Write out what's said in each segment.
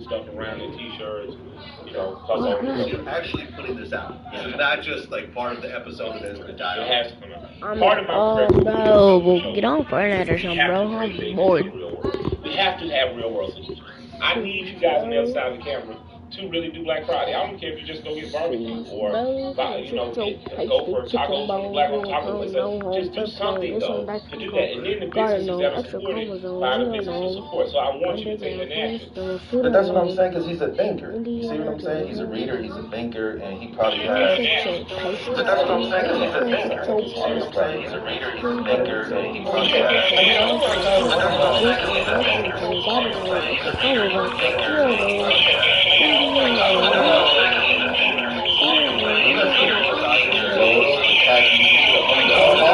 stuff around their t-shirts, you know, cause all this stuff. You're actually putting this out. This is not just like part of the episode that is going to die It off. has to come out. I'm Part of my bro, we'll get on Fortnite or something, bro. I'm bored. We have to have real world situations. I need you guys on the other side of the camera to really do Black Friday. I don't care if you just go get barbecue or you know, go for tacos from the Black on Taco place. Just do something though to do that. And then the businesses that are supporting find a business to support. So I want you to take the national. But that's what I'm saying, because he's a thinker. You see what I'm saying? He's a reader, he's a thinker, and he probably has. But that's what I'm saying, because he's a thinker. You see what I'm saying? He's a reader, he's a thinker, and he probably has. But that's what I'm saying,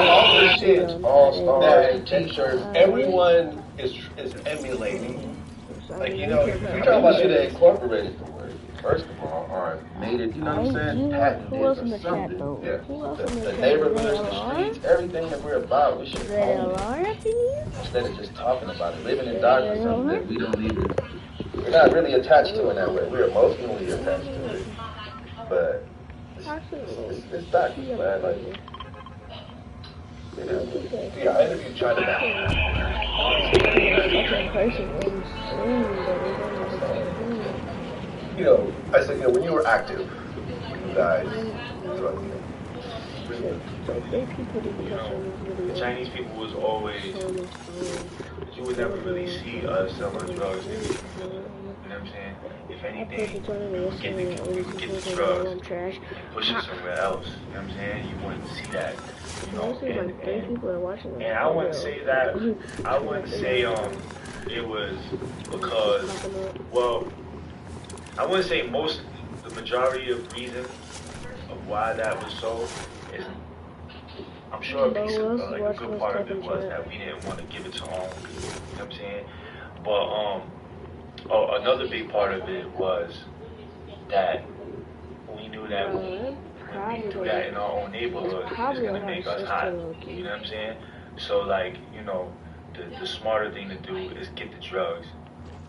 all this shit, all-star t-shirts, Everyone is emulating. Like, you know, you're talking about shit that incorporated the word, first of all, or made it, you know what I'm saying, patented or something. Yeah. The neighborhoods, the streets, everything that we're about, we should own it. Instead of just talking about it, living in darkness, something that we don't even, we're not really attached to in that way. We're emotionally attached to it. But it's darkness, man. Like, it is. Yeah, I interviewed China now. You know, I said, you know, when you were active, you guys, The Chinese people was always, you would never really see us selling drugs. You know what I'm saying? If anything, we would get the drugs and push it somewhere else. You know what I'm saying? You wouldn't see that. You know, and I wouldn't say that, I wouldn't say it was because, well, I wouldn't say the majority of reason of why that was so is, I'm sure a piece of, like a good part of it was that we didn't want to give it to all people, you know what I'm saying? But another big part of it was that we knew that when we do that in our own neighborhood, it's gonna make us hot, you know what I'm saying? So like, you know, the smarter thing to do is get the drugs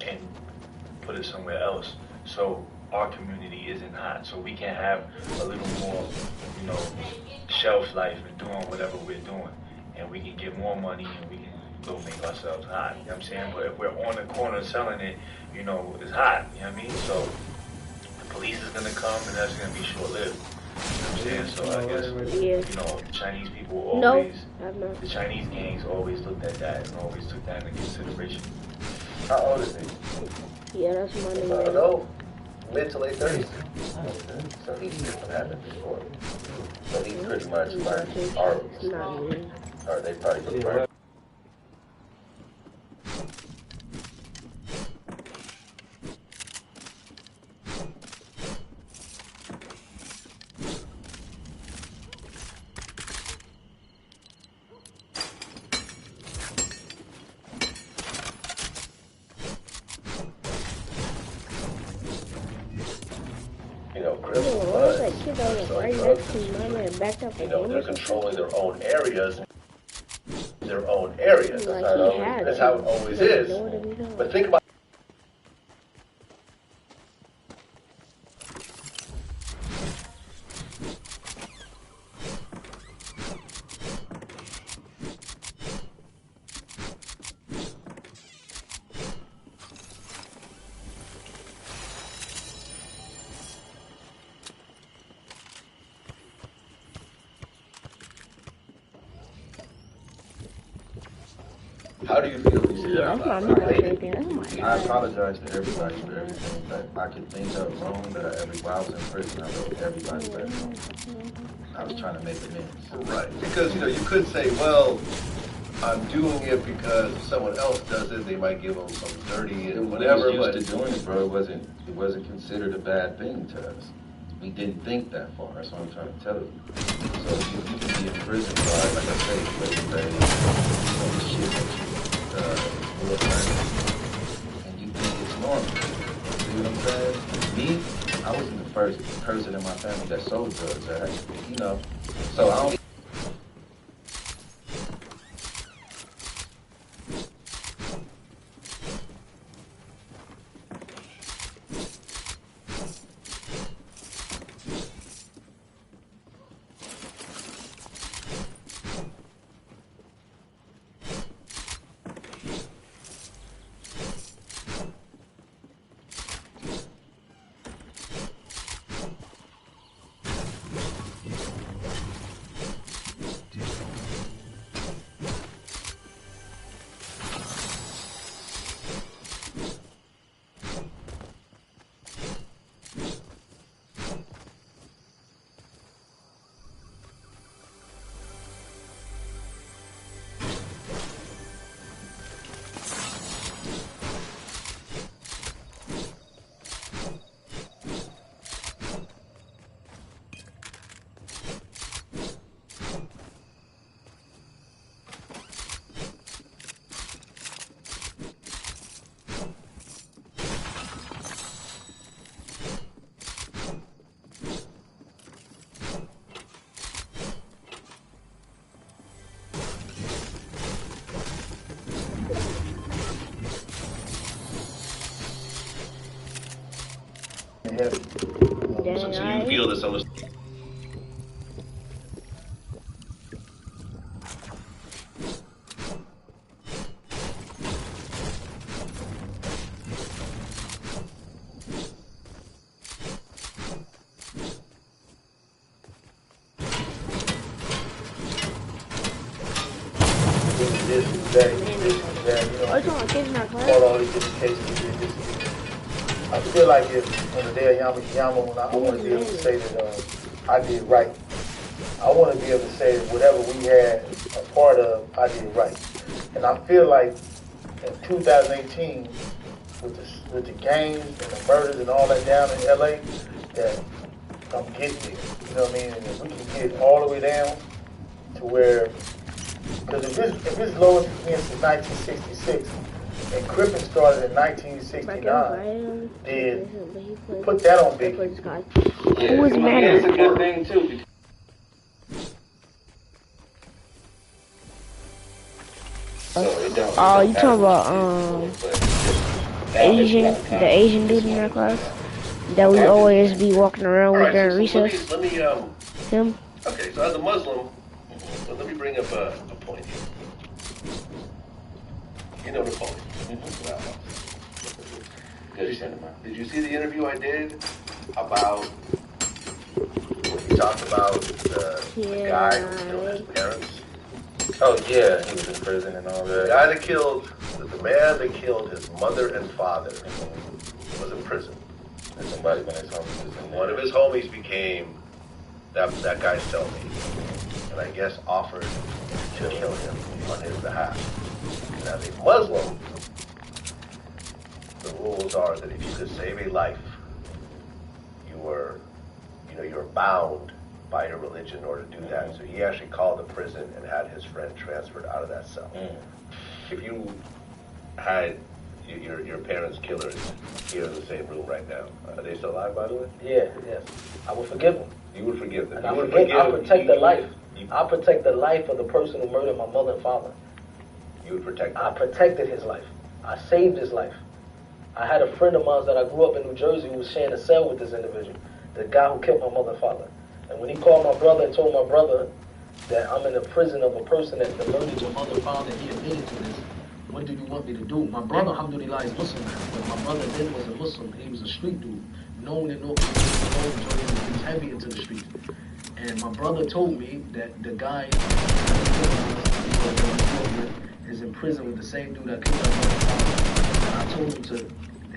and put it somewhere else. So our community isn't hot, so we can have a little more, you know, shelf life and doing whatever we're doing, and we can get more money and we can go make ourselves hot. You know what I'm saying? But if we're on the corner selling it, you know, it's hot. You know what I mean? So the police is gonna come, and that's gonna be short-lived. You know what I'm saying? So I guess, you know, Chinese people always, the Chinese gangs always looked at that and always took that into consideration. How old is he? Yeah, that's my name. I know. Mid to late 30s. So he's seen what happened before. So he pretty much learned our or they probably learned. You know, they're controlling their own areas. That's how it always is. But think about how do you feel when you see that? I apologize to everybody for everything that I could think of wrong that I ever, while I was in prison, I wrote everybody back home. I was trying to make amends. Right, because, you know, you could say, well, I'm doing it because if someone else does it, they might give them some dirty and whatever. We was used to doing it, bro. It wasn't considered a bad thing to us. We didn't think that far. That's what I'm trying to tell you. So you can be in prison for, like I say, shit and you think it's normal. See what I'm saying? Me, I wasn't the first person in my family that sold drugs, right? You know, so I don't. heavy. So you feel that some of I feel like if on the day of Yama Yama, when I want to be able to say that I did right. I want to be able to say that whatever we had a part of, I did right. And I feel like in 2018, with the gangs and the murders and all that down in LA, that I'm getting there. You know what I mean? And if we can get all the way down to where, because if it's low since 1966, and Crippen started in 1969, then put that on Biggie. Who was mad? That's a good thing too. Oh, you talking about the Asian dude in our class that we always be walking around with during recess? Let me Him? okay, so as a Muslim, let me bring up a point here. You know Napoleon. Did you see the interview I did about when he talked about the guy who killed his parents? Oh yeah, he was in prison and all that. The man that killed his mother and father was in prison. And somebody when his homies was in there. One of his homies became that guy's cellmate, and I guess offered to kill him on his behalf. And as a Muslim, the rules are that if you could save a life, you're bound by your religion in order to do that. So he actually called the prison and had his friend transferred out of that cell. If you had your parents' killers here in the same room right now, are they still alive, by the way? Yeah, yes. I would forgive them. You would forgive them. And I protect the life. I protect the life of the person who murdered my mother and father. You would protect them. I protected his life. I saved his life. I had a friend of mine that I grew up in New Jersey who was sharing a cell with this individual, the guy who killed my mother and father. And when he called my brother and told my brother that I'm in the prison of a person that murdered your mother and father, he admitted to this. What did you want me to do? My brother, alhamdulillah, is Muslim now. But my brother then was a Muslim. He was a street dude. Known in North Carolina, he was heavy into the street. And my brother told me that the guy is in prison with the same dude that killed my mother and father. And I told him to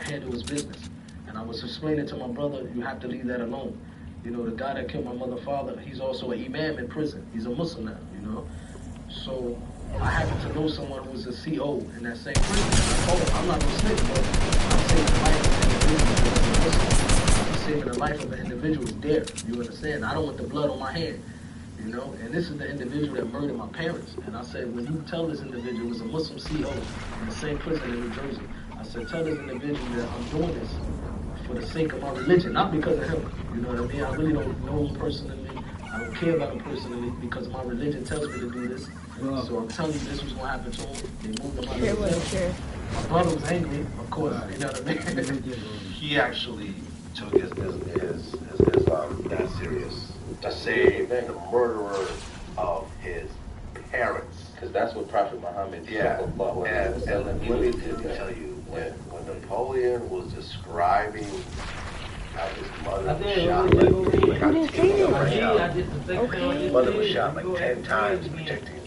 handle his business. And I was explaining to my brother, you have to leave that alone. You know, the guy that killed my mother and father, he's also an imam in prison. He's a Muslim now, you know. So I happened to know someone who was a CO in that same prison. And I told him, I'm not going to snitch, but I'm saving the life of an individual. I'm saving the life of an individual there. You understand? I don't want the blood on my hand, you know. And this is the individual that murdered my parents. And I said, when you tell this individual, was a Muslim CO in the same prison in New Jersey, I said, tell this individual that I'm doing this for the sake of my religion, not because of him. You know what I mean? I really don't know him personally. I don't care about him personally because my religion tells me to do this. So I'm telling you this was going to happen to him. They moved him out of the cell. My brother was angry, of course. You know what I mean? He actually took his Islam that serious to save the murderer of his parents. Because that's what Prophet Muhammad And let me tell you, when Napoleon was describing how his mother was shot, his mother was shot like 10 times protecting him.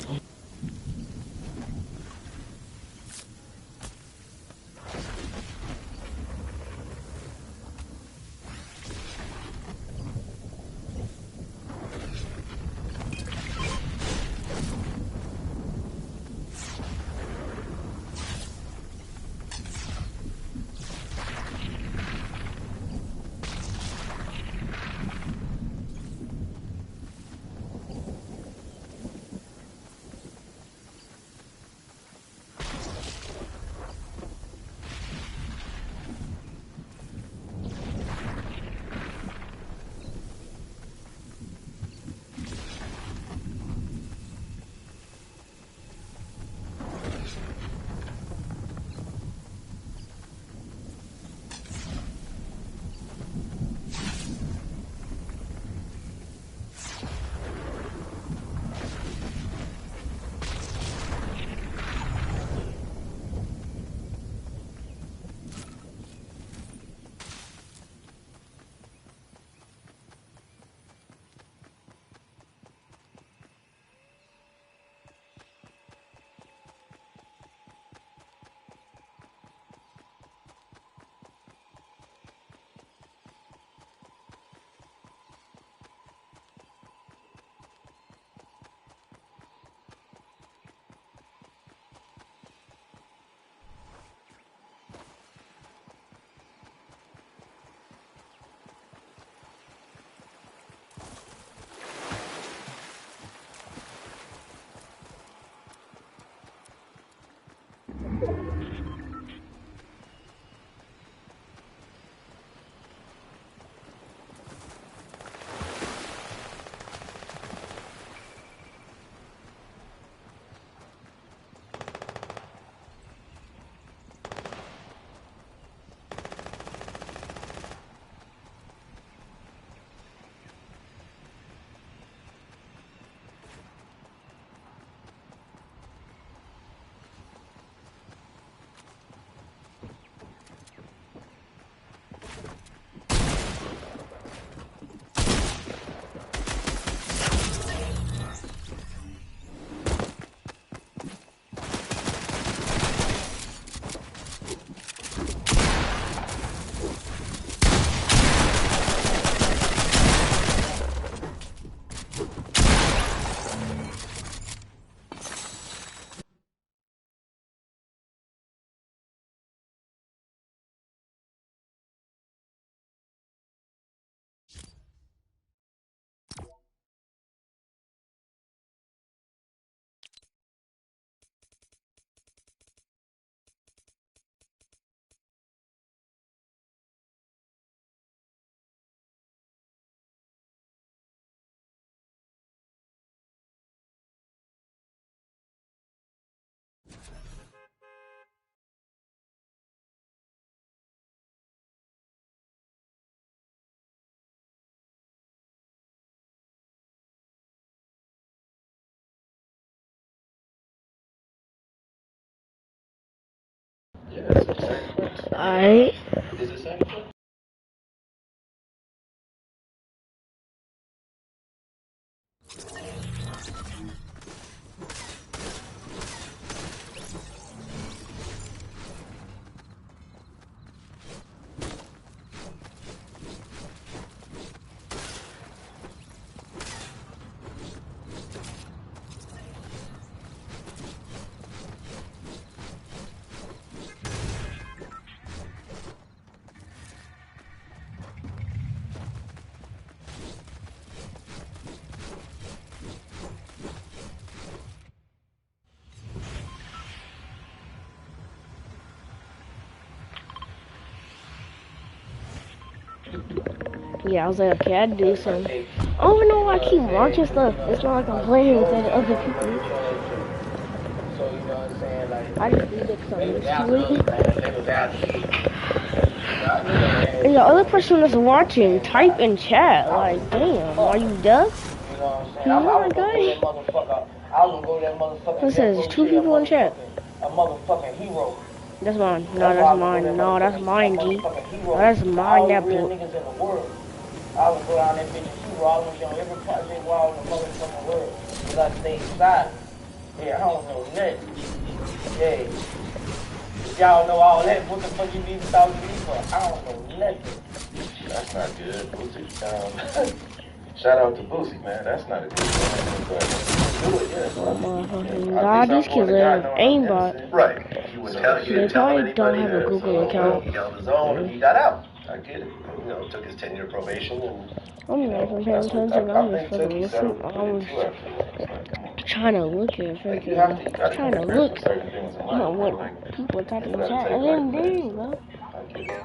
Alright. Is it second? Yeah, I was like, okay, I'd do some. I don't even know why I keep watching stuff. It's not like I'm playing with other people. I just need it because I'm used to it. And the other person that's watching, type in chat. Like, damn, are you deaf? Oh my god. It says 2 people in chat. A motherfucking hero. That's mine. No, that's mine. No, that's mine, G. No, that's mine, that real book. niggas in the world. I would go down that bitch and shoot all of them on every project wall in the motherfucking world. Cause I stay inside. Yeah, I don't know nothing. Yeah. If y'all know all that, what the fuck you even talking to me for? I don't know nothing. That's not good. Boosie, shout out to Boosie, man. That's not a good one. Do it, yeah. Motherfucking God, these kids are aimbot. Right. You would tell you. They probably don't have a Google account. He held his own and he got out. I get it. You know, took his 10-year probation and. I'm not even paying attention. I'm just fucking listening. I'm just trying to look at freaking. I'm trying to look at what people are typing in chat. And then dang, bro.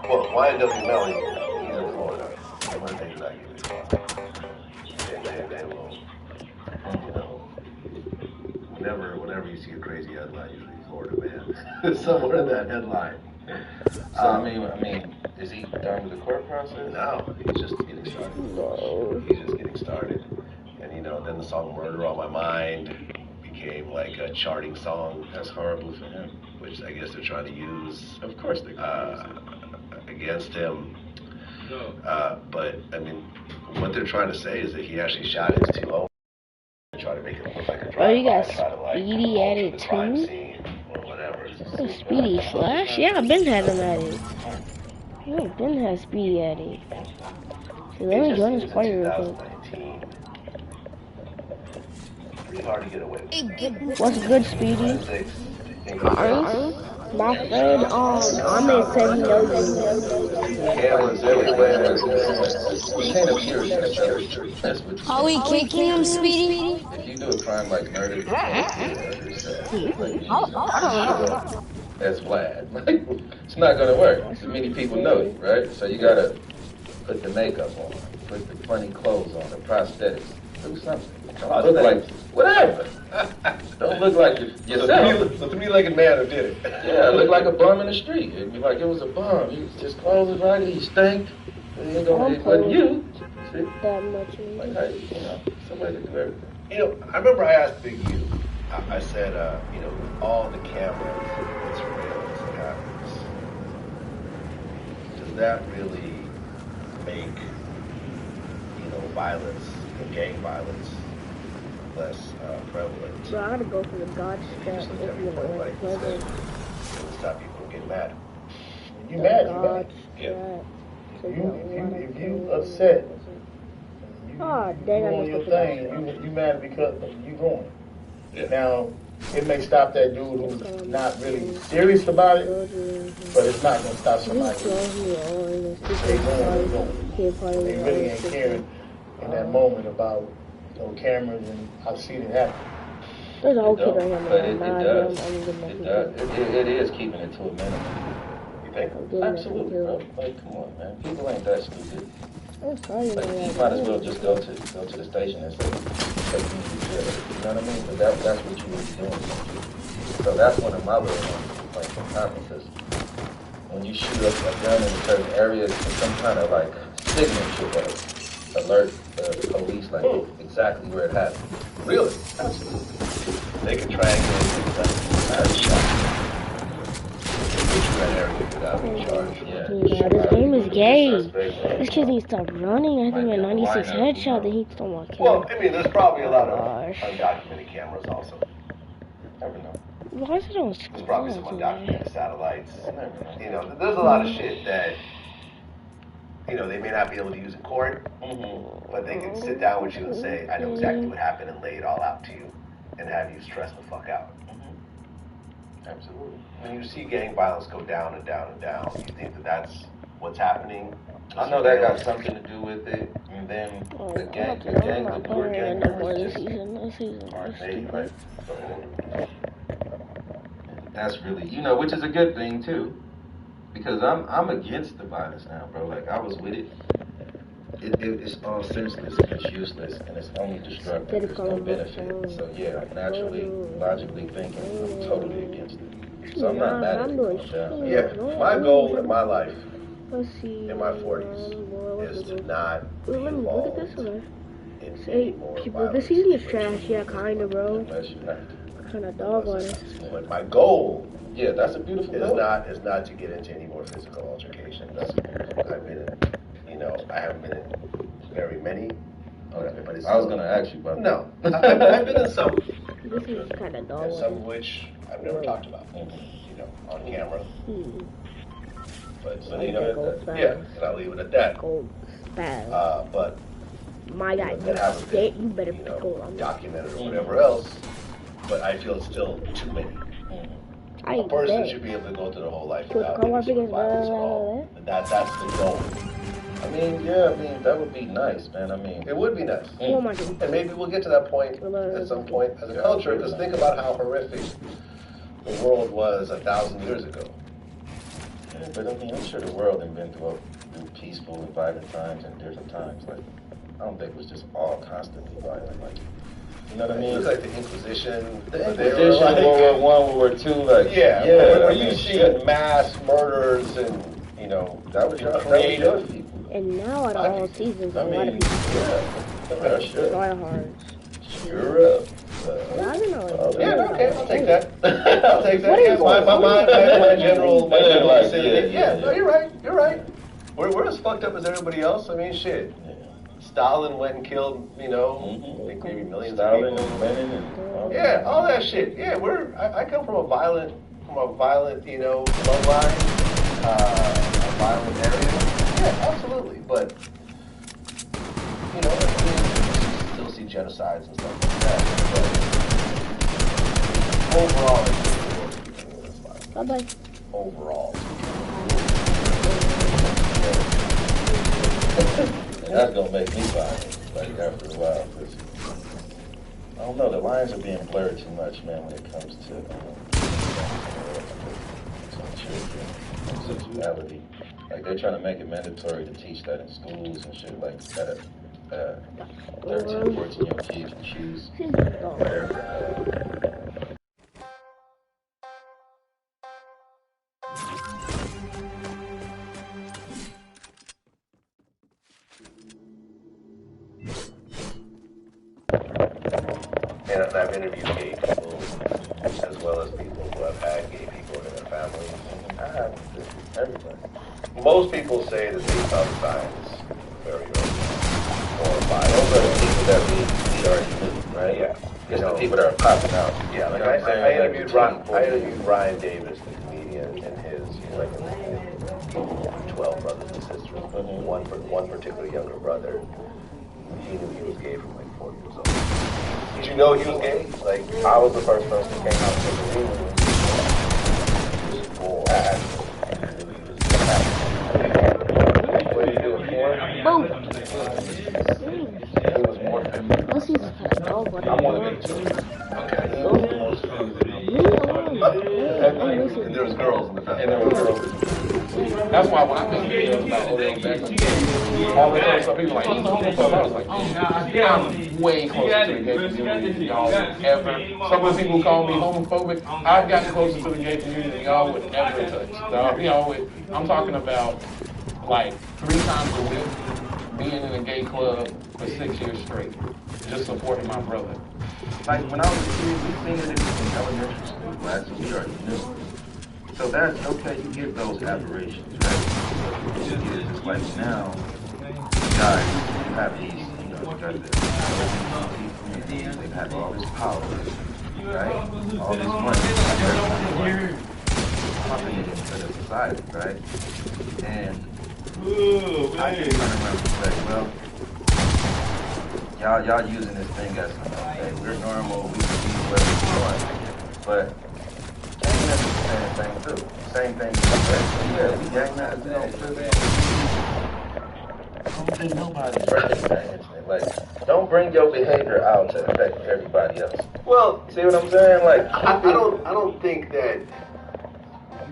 Well, YNW Melly, he's in Florida. One of the things I give you. They will, you know, whenever you see a crazy headline, usually Florida man. Somewhere in that headline. So, I mean, is he done with the court process? No, he's just getting started. He's just getting started. And, you know, then the song Murder on My Mind became like a charting song. That's horrible for him. Which I guess they're trying to use. Of course they against him. But, I mean, what they're trying to say is that he actually shot his 2 own and try to make it look like a drive-by. Oh, you got Speedy added too? Oh, Speedy Slash? Yeah, I've been had him added. Yeah, I've been had Speedy added. So let me join this party real quick. Pretty hard to get away with. What's good, Speedy? My friend, Ahmed said he knows you. Cameras everywhere. We can't appear church. Are we kicking him, Speedy? If you do a crime like murder, you can't that's Vlad. It's not gonna work. So many people know it, right? So you gotta put the makeup on, put the funny clothes on, the prosthetics. Do something. Don't look like whatever. Don't look like yourself. So 3-legged man who did it. Yeah, look like a bum in the street. It'd be like it was a bum. His clothes was raggedy, he stank. He ain't gonna but you. See? That much. Like, hey, you know, somebody to do everything. You know, I remember I asked Big U. I said, you know, with all the cameras, it's surveillance that happens. Does that really make, you know, violence, gang violence, less prevalent? So I gotta go for the God step if you know whether stop people from getting mad. You mad, you God mad. step. If you upset, Oh, you dang, I doing your just thing, you mad because you going. Yeah. Now, it may stop that dude who's not really serious about it, but it's not going to stop somebody who's they going. They really ain't caring in that moment about cameras, and I've seen it happen. There's a whole kid right here, But it man. does. It is keeping it to a minimum. You think? Absolutely, bro. Like, come on, man. People ain't that stupid. I'm sorry, Like, man. you might as well just go to the station and say, take me to jail. You know what I mean? But that's what you would be doing. So that's one of my little complaints from Tommy, because when you shoot up a gun in a certain area, it's some kind of like signature that alert the police like exactly where it happened. Really? Absolutely. They can triangulate things like that shot. They put you in that area. gotta be charged. Yeah. Yeah, this game is gay. This kid needs to stop running. I think a 96 headshot that he's still not killing. Well, I mean, there's probably a lot of undocumented cameras also. Never know. Why is it on There's probably some squad? undocumented satellites. You know, there's a lot of shit that, you know, they may not be able to use in court, but they can sit down with you and say, I know exactly what happened and lay it all out to you and have you stress the fuck out. Absolutely. When you see gang violence go down and down and down, you think that that's what's happening? I know that got something to do with it, and then the gang, the poor gang members just aren't made right. That's really, you know, which is a good thing too, because I'm against the violence now, bro. Like I was with it. It's all senseless and it's useless and it's only destructive. There's no benefit. So yeah, naturally, logically thinking, I'm totally against it. So I'm not mad at it. Yeah, my goal in my life, in my 40s, is to not be involved in any more people, this season is trash. Yeah, kinda, bro. Unless you have to. Kinda dog on it. But my goal, yeah, that's a beautiful goal. Is not to get into any more physical altercations. I've been in, you know, I haven't been in very many. Okay, but I was gonna ask you about that. No, I've been in some. This is kinda dog. And some of which I've never talked about, you know, on camera. But so, you know, yeah, and I'll leave it at that. But my guy, you better be cool. Documented or whatever else. But I feel it's still too many. A person should be able to go through their whole life without violence at all. That's the goal. I mean, yeah, I mean, that would be nice, man. I mean, it would be nice. And maybe we'll get to that point at some point as a culture. Because think about how horrific the world was 1,000 years ago. Yeah, but I mean, I'm sure the world has been through peaceful and violent times and different times. Like, I don't think it was just all constantly violent. Like, you know what I mean? It was like the Inquisition. World War I, World War II. Like, yeah. Where you see mass murders and, you know, that was creative people. And now out of all seasons, a lot of people. Yeah, try hard. Sure up. Yeah, okay, I'll take that. I'll take that. Yeah, my general vicinity. Yeah, no, you're right. We're as fucked up as everybody else. I mean, shit. Stalin went and killed, you know, I think maybe millions of people. Yeah, all that shit. Yeah, I come from a violent, you know, bloodline, a violent area. Yeah, absolutely. But, you know, you still see genocides and stuff like that. But overall, bye-bye. Overall. And that's gonna make me violent, like after a while. Cause I don't know, the lines are being blurred too much, man, when it comes to children and sexuality. Like they're trying to make it mandatory to teach that in schools and shit, like that 13, 14-year-old kids can choose where. And I've interviewed gay people as well as people who have had gay people in their families. I have everybody. Most people say that they saw the signs very early. Those are the people that we already knew, right? Yeah. It's the people that are popping out. Yeah, like I interviewed Ryan Davis, the comedian, and his, you know, like 12 brothers and sisters. One particular younger brother, he knew he was gay from like 4 years old. Did you know he was gay? Like, I was the first person who came out to the room. What did he do it for? Boom. It was more. I wanted it too. Okay. And there was girls in the family. And there were girls. That's why when I think videos about Odell Beckham, all the time, some people like, he's homophobic. I was like, yeah, I'm way closer to the gay community than y'all would ever. Some of the people who call me homophobic, I've gotten closer to the gay community than y'all would ever touch. So, you know, I'm talking about like 3 times a week, being in a gay club for 6 years straight, just supporting my brother. Like when I was a kid, we seen it in elementary school classes. We already knew. So that's okay, you get those aberrations, right? It's just like now, guys, you have these, you know, you got this, they have all this power, right? All this money, pumping it into the society, right? And I can turn around and say, well, y'all using this thing as, okay, we're normal, we can do whatever we want, but gang members the same thing too. Same thing. Yeah, we gang members, we don't think nobody's right. Like, don't bring your behavior out to affect everybody else. Well, see what I'm saying? Like, I don't think that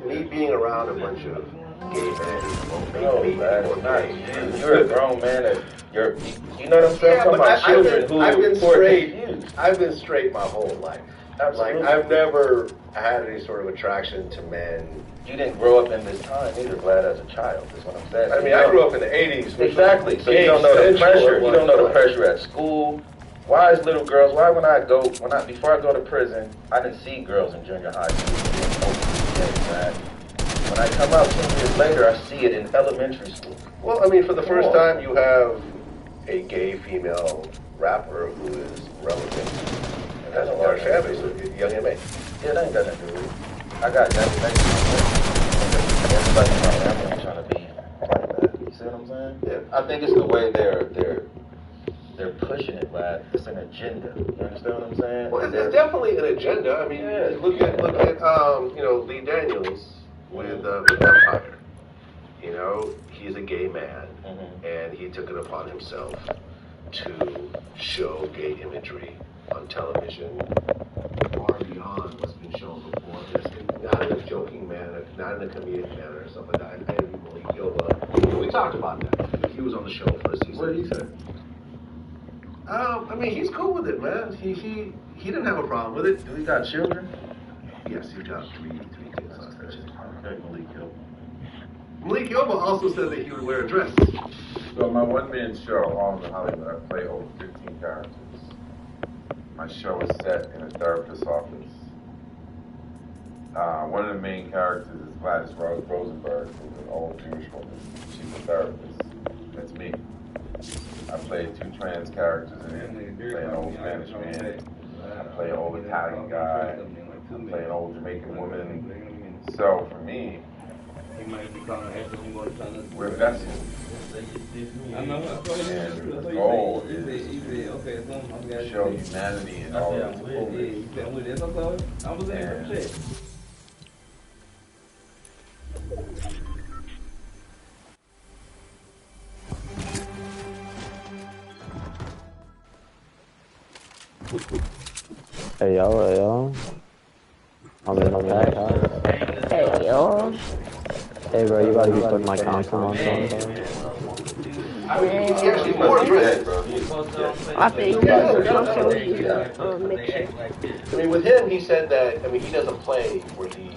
me being around a bunch of gay men will make me more gay. You're a grown man and you know what I'm saying? Yeah, I'm talking about children who I've been straight. Confused. I've been straight my whole life. Absolutely. Like, I've never had any sort of attraction to men. You didn't grow up in this time either, Vlad, as a child, is what I'm saying. I mean, I grew up in the 80s. Exactly. So you don't know the pressure. You don't know the pressure at school. Why is little girls, before I go to prison, I didn't see girls in junior high school. When I come out 10 years later, I see it in elementary school. Well, I mean, for the first time, you have a gay female rapper who is relevant and has a large fan base, Young M.A. Yeah, that ain't got nothing to do with it. I got Young M.A. Everybody in my family is trying to be like that. You see what I'm saying? Yeah. I think it's the way they're pushing it, but it's an agenda. You understand what I'm saying? Well, it's definitely an agenda. I mean, look at Lee Daniels with Empire. You know, he's a gay man, and he took it upon himself to show gay imagery on television far beyond what's been shown before. Not in a joking manner, not in a comedic manner, or something like that. I interviewed Malik Yoba. We talked about that. He was on the show for a season. What did he say? I mean, he's cool with it, man. He didn't have a problem with it. Do he got children? Yes, he's got three kids. Okay, Malik Yoba. Malik Yoba also said that he would wear a dress. So my one-man show, Home in Hollywood, I play over 15 characters. My show is set in a therapist's office. One of the main characters is Gladys Rosenberg, who's an old Jewish woman. She's a therapist. That's me. I play 2 trans characters in it. I play an old Spanish man. I play an old Italian guy. I play an old Jamaican woman. So for me, we're vessels. And the goal is to show humanity in all its fullness. Hey yo. I'm in my back. Hey, yo. Hey bro, you about to be putting my console on something? I mean, he actually wore a dress, bro. I think a mixture. I mean, with him, he said that, I mean, he doesn't play where he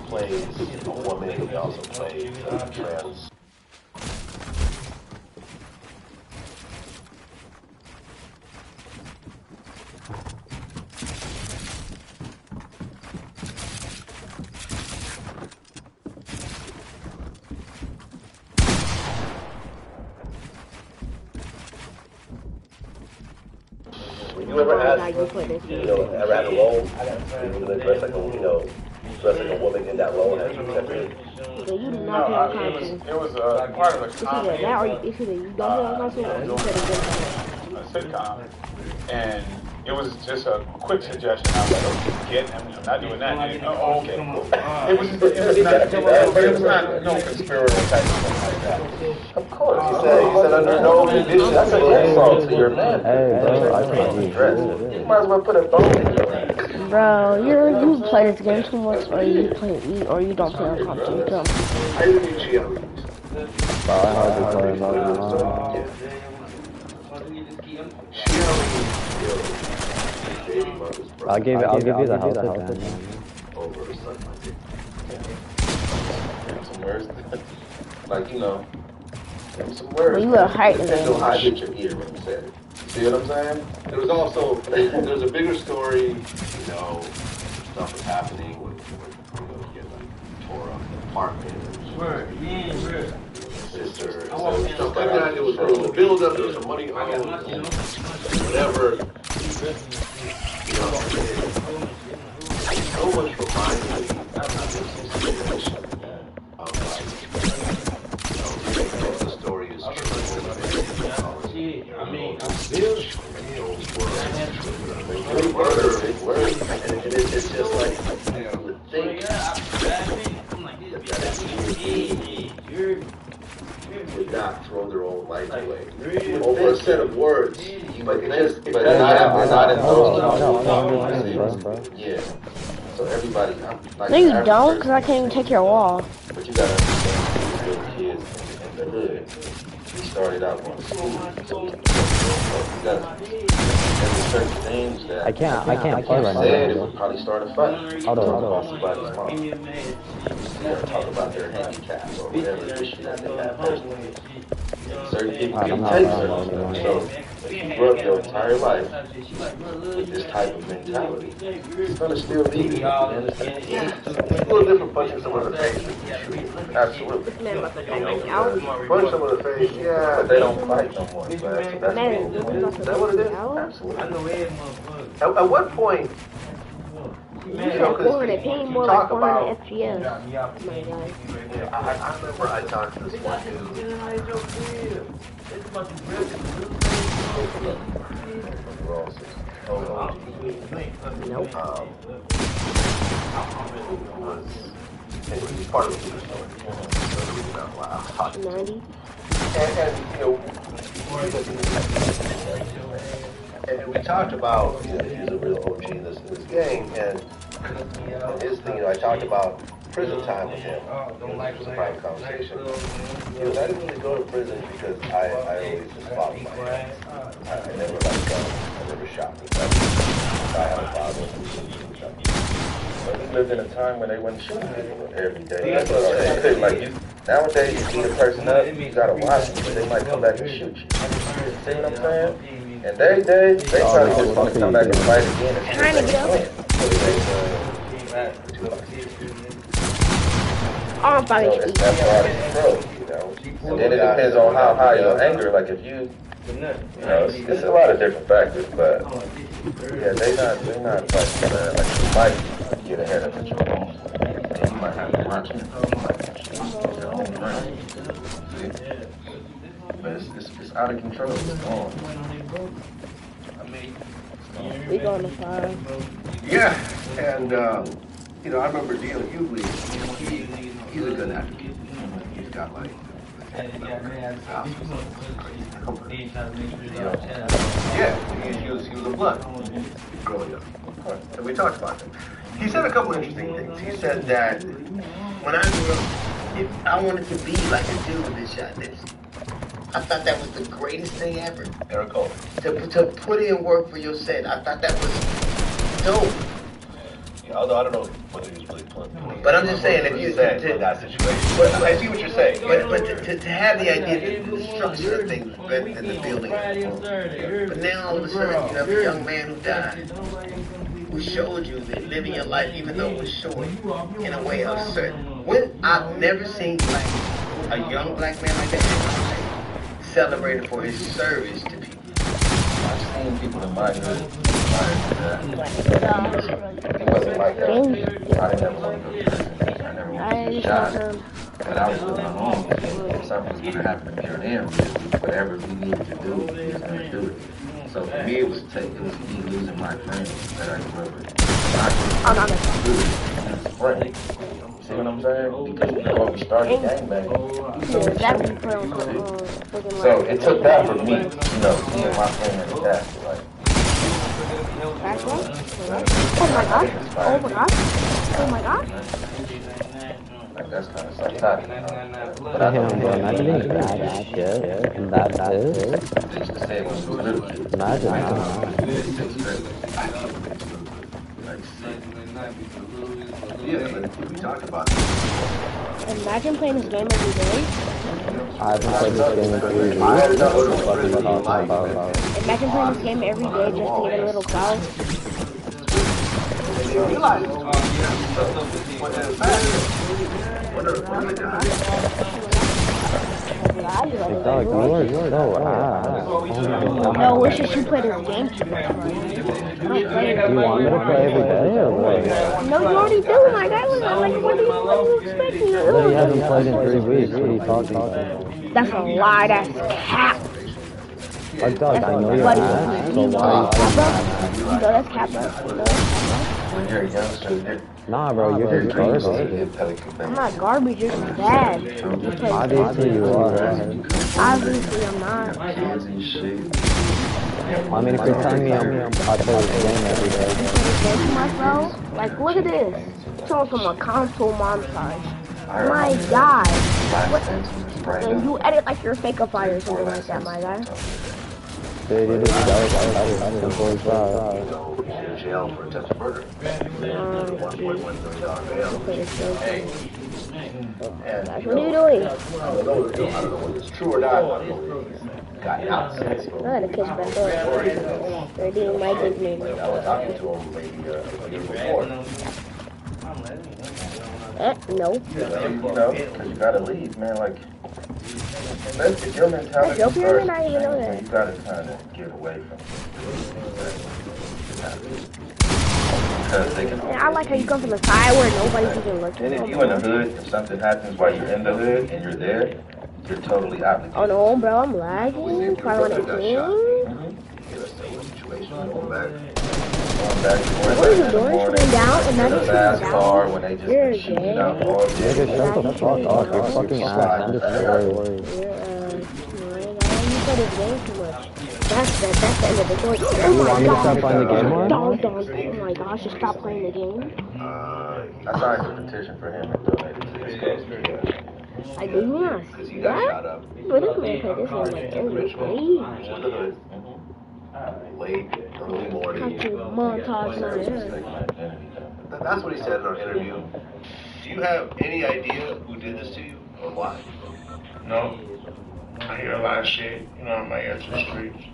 plays a woman, and he also plays trans. You ever had, ever had a role? You were dressed like a woman in that role? Have you accepted? So you do not play on console. It was part of a comedy. That or you said you don't play on console or you said a sitcom, and it was just a quick suggestion. I was like, I'm not doing that. And, okay, cool. It was not no conspiratorial type of thing like that. Of course. He said under no condition. That's an insult to your man. Hey bro, I can't be dressed. You might as well put a phone in your hand. Bro, you play this game too much, or you don't play on console. You don't. I didn't need cheerleaders. Bro, I hardly play about I'll give you the house then. Over something like that. Some words. Like, some words. Well, you were heightened. Depends on how I hit your ear when you said it. See what I'm saying? There was also, there's a bigger story, stuff was happening with get like apartment. Sister, stuff like that. It was the build up, there was some money on whatever. You know, so much reminds me of like, the story is true. It's just like, you would think would not throw their own life away over a set of words. But not in those. Yeah. So everybody, like, no, you don't, because I can't even take your wall. But you gotta understand, these kids in the hood, we started out on school. So you gotta, there's certain things that I can't play right now. Said it would probably start a fight. Talk about somebody's mom. Or talk about their handicaps or whatever issue that they have personally. Certain people can take certain stuff. So if you grew up your entire life with this type of mentality, it's gonna still be there. You understand? Yeah. It's a little different punching someone in the face. Absolutely. Punch someone in the face, yeah. But they don't fight no more. So that's Is that what it is? Absolutely. At what point, you know, because you talk about, FPS. I remember I talked to this one dude. Nope. He's part of the story. So 90. And you know, and we talked about, you know, he's a real OG in this gang, and his thing, you know, I talked about prison time with him. It was a private conversation. He goes, I didn't really go to prison because I always just followed my hands. I never like guns. I never shot with guns. I had a father. But we lived in a time when they wasn't shooting people every day. That's what I'm saying. Like nowadays, you beat a person up, you gotta watch them, but they might come back and shoot you. See what I'm saying? And they probably just want to come back and fight again. Trying to get up. I'm So it's that part of control, you know. And then it depends on how high your anger. Like if you know, it's a lot of different factors, but yeah, they're not like you might get ahead of it. You might have to watch it. But it's out of control. It's gone. We going to 5. Yeah, and you know, I remember dealing Hughley. He's a good advocate. He's got like. Yeah, he was a blood growing up. And we talked about that. He said a couple interesting things. He said that when I grew up, I wanted to be like a dude that shot this. I thought that was the greatest thing ever. Eric Cole. To put in work for your set. I thought that was dope. Yeah, although I don't know whether he was really playing. But I'm just saying, if you said that situation. But I see what you're saying. But to have the idea that the structure of things was better than the building. But now all of a sudden you have a young man who died, who showed you that living your life, even though it was short, in a way of certain. I've never seen a young black man like that celebrated for his service to people. I've seen people in my hood. It wasn't like that. I never want to go to prison. I never want to be shot. But I was with my mom. If something was going to happen to me or them, whatever we needed to do, we was going to do it. So for me, it was me losing my friends that I grew up with. I'm not going to see what I'm saying? Because when we started gangbanging, so it took that for me, you know, me and my friend and that, like. Oh my gosh! Oh my gosh! Oh my gosh! Like that's kind of psychotic, you know? But I Imagine we talked about Imagine playing this game every day. I haven't played this game in 3 years. Imagine playing this game every day just to get a little clout. they realize it's cool. But in fact, one of the guys. No, it's just you play this game too much. You want me to play every day or what? No, you already do. Like, what do you expect me to do? He hasn't played in 3 weeks. What are you talking about? That's a lie. That's cap. I know you're ass, so why? You know that's cap, bro. When you're a youngster, Nah, bro, you're garbage. I'm not garbage, you're just bad. Obviously you are. Obviously I'm not. I mean, if you're telling me I play this game every day. Like, look at this. Someone from a console montage. My God. What? And you edit like you're fake a fire or something like that, my guy. Dude, that was In jail for attempted murder. $1.1 million bail. Gosh, what are you doing? I don't know whether it's true or not. Got out since. I had a kiss back there. They're doing my good name. I was talking to him maybe a year before. No. You know, because you gotta leave, man. Like, if your mentality Joke here, first, I didn't know that. you gotta kind of get away from it. Because they can. I like how you come from the side where nobody's even looking. And if you in the hood, if something happens while you're in the hood and you're there, you're totally obligated. Oh no, bro, I'm lagging. Probably want to clean. What are you doing? Shooting down and not even shooting down? You're gay. Nigga, shut the fuck up. You're fucking ass. I'm just sorry. You play this game too much. That's the end of the story. You want me to stop playing the game more? Oh my gosh, just stop playing the game. I signed a petition for him and donated to his cause. I do not. What? But this man played this one like every day. Late, early morning. Montage now, That's what he said in our interview. Do you have any idea who did this to you or why? No. I hear a lot of shit, you know, on my ear to the streets.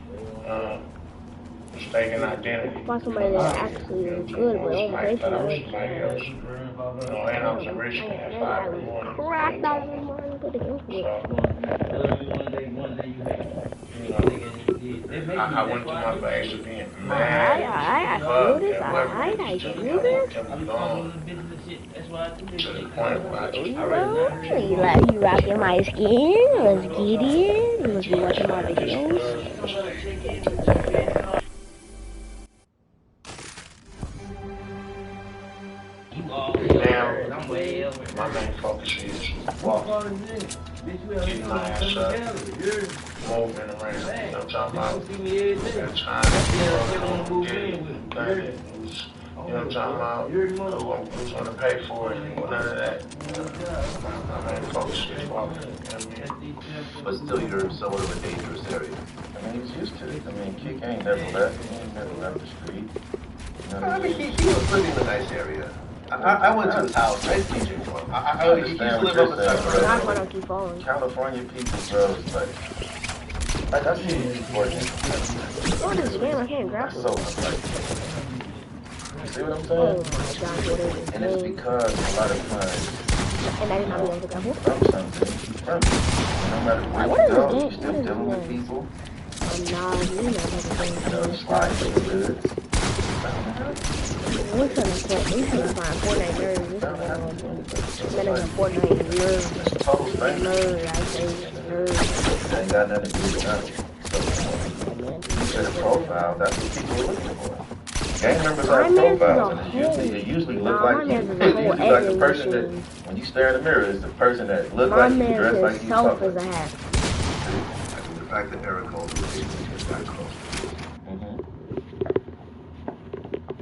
Mistaken identity. About somebody that actually is good, but don't pay for it. And I was a rich man at 5 in the morning. Cracked out in the morning, put the game for I went through my phase of being mad. I do this. To the point where I just You rocking my skin? Let's get it. You must be watching my videos. Now, my main focus is walking, getting my ass up, moving around, you know what I'm talking about? Trying to get it, you know what I'm talking about? Who's going to pay for it, none of that. My main focus is walking, you know what I mean? But still, you're somewhat of a dangerous area. I mean, he's used to it. I mean, Kick ain't never left. He ain't never left the street. You know what I mean? He was living in a nice area. I went to his house. I used to teach him for him. He used to live up in California people, bro, is like I see these working. What is this game? I can't grab it. So, like, see what I'm saying? Oh my gosh, what is this And it's game? because a lot of times, And I did not be able to grab it. from something, no matter where you go, you're still dealing with people. I'm not, you know, You know, you slide through the hood. we couldn't find Fortnite nerds. That is a Fortnite nerd. Total stranger. Nerd, I say nerd. Ain't got nothing to do with nothing. You set a profile, that's what people are looking for. Gang members have profiles, and it usually look like you. It's usually like the person that, when you stare in the mirror, is the person that looks like you, dressed like you, talk like you. The fact that Eric Holder was able to get that close